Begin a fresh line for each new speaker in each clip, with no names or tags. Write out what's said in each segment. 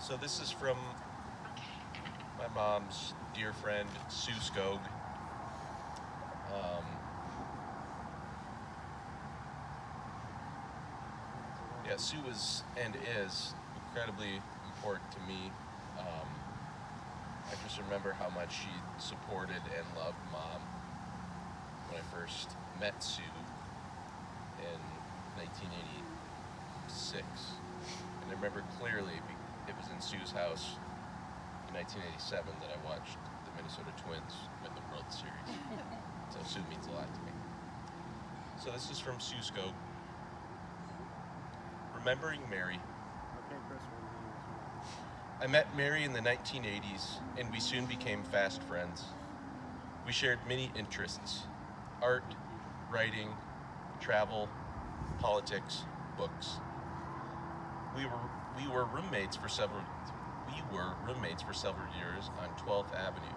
So this is from my mom's dear friend, Su Skog. Um, yeah, Sue was and is incredibly important to me. Um, I just remember how much she supported and loved Mom when I first met Sue in 1986. And I remember clearly it was in Sue's house in 1987 that I watched the Minnesota Twins win the World Series. So Sue means a lot to me. So this is from Su Skog. Remembering Mary. I met Mary in the 1980s, and we soon became fast friends. We shared many interests: art, writing, travel, politics, books. We were roommates for several years on 12th Avenue,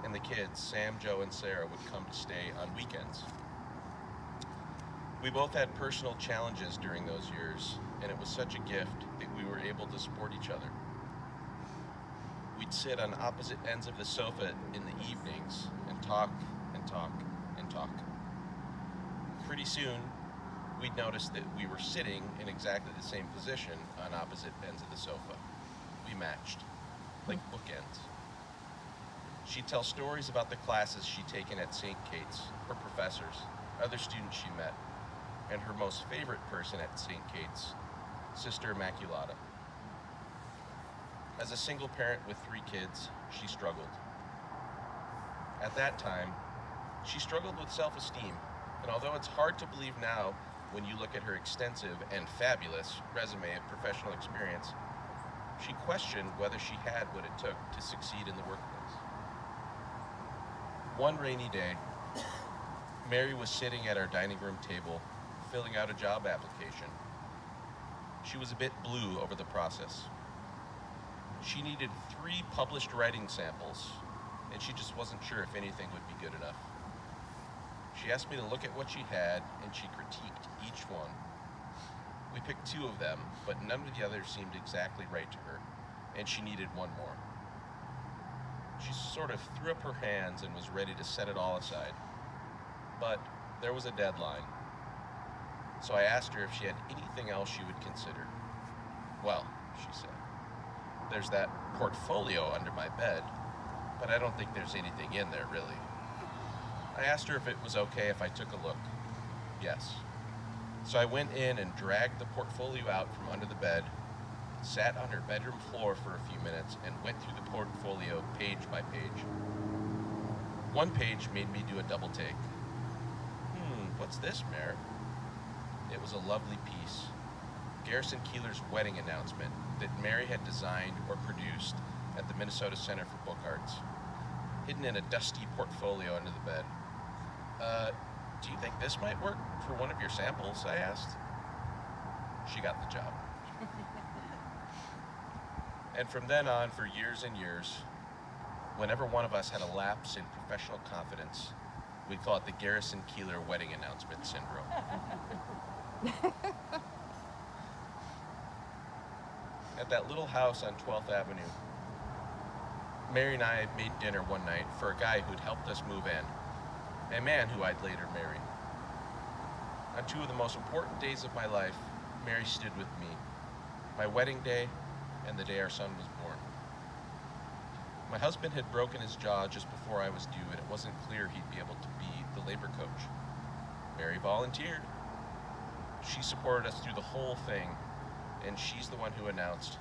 and the kids, Sam, Joe, and Sarah, would come to stay on weekends. We both had personal challenges during those years, and it was such a gift that we were able to support each other. We'd sit on opposite ends of the sofa in the evenings and talk and talk and talk. Pretty soon, we'd notice that we were sitting in exactly the same position on opposite ends of the sofa. We matched, like bookends. She'd tell stories about the classes she'd taken at St. Kate's, her professors, other students she met, and her most favorite person at St. Kate's, Sister Immaculata. As a single parent with 3 kids, she struggled. At that time, she struggled with self-esteem, and although it's hard to believe now when you look at her extensive and fabulous resume of professional experience, she questioned whether she had what it took to succeed in the workplace. One rainy day, Mary was sitting at our dining room table, filling out a job application. She was a bit blue over the process. She needed 3 published writing samples, and she just wasn't sure if anything would be good enough. She asked me to look at what she had, and she critiqued each one. We picked 2 of them, but none of the others seemed exactly right to her, and she needed one more. She sort of threw up her hands and was ready to set it all aside. But there was a deadline. So I asked her if she had anything else she would consider. Well, she said, there's that portfolio under my bed, but I don't think there's anything in there, really. I asked her if it was okay if I took a look. Yes. So I went in and dragged the portfolio out from under the bed, sat on her bedroom floor for a few minutes, and went through the portfolio page by page. One page made me do a double take. What's this, Mare? It was a lovely piece. Garrison Keillor's wedding announcement that Mary had designed or produced at the Minnesota Center for Book Arts, hidden in a dusty portfolio under the bed. Do you think this might work for one of your samples? I asked. She got the job. And from then on, for years and years, whenever one of us had a lapse in professional confidence, we'd call it the Garrison Keillor wedding announcement syndrome. At that little house on 12th Avenue, Mary and I made dinner one night for a guy who'd helped us move in, a man who I'd later marry. On 2 of the most important days of my life, Mary stood with me, my wedding day and the day our son was born. My husband had broken his jaw just before I was due, and it wasn't clear he'd be able to be the labor coach. Mary volunteered. She supported us through the whole thing, and she's the one who announced,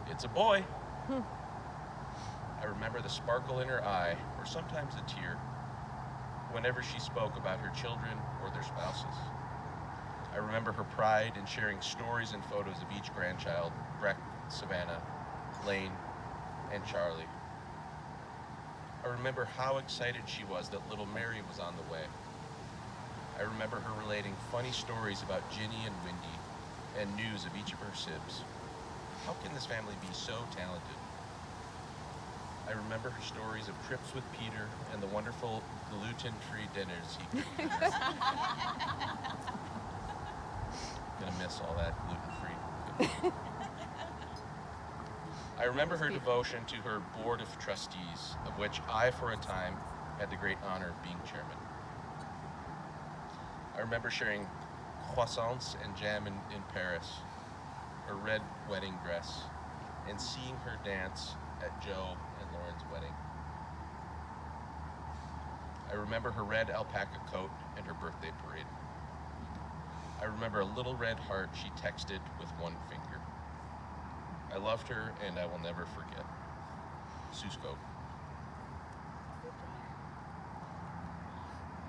"It's a boy." I remember the sparkle in her eye, or sometimes a tear, whenever she spoke about her children or their spouses. I remember her pride in sharing stories and photos of each grandchild: Breck, Savannah, Lane, and Charlie. I remember how excited she was that little Mary was on the way. I remember her relating funny stories about Ginny and Wendy and news of each of her sibs. How can this family be so talented? I remember her stories of trips with Peter and the wonderful gluten-free dinners he cooked. Gonna miss all that gluten-free. I remember her devotion to her board of trustees, of which I, for a time, had the great honor of being chairman. I remember sharing croissants and jam in Paris, her red wedding dress, and seeing her dance at Joe and Lauren's wedding. I remember her red alpaca coat and her birthday parade. I remember a little red heart she texted with one finger. I loved her and I will never forget. Su Skog.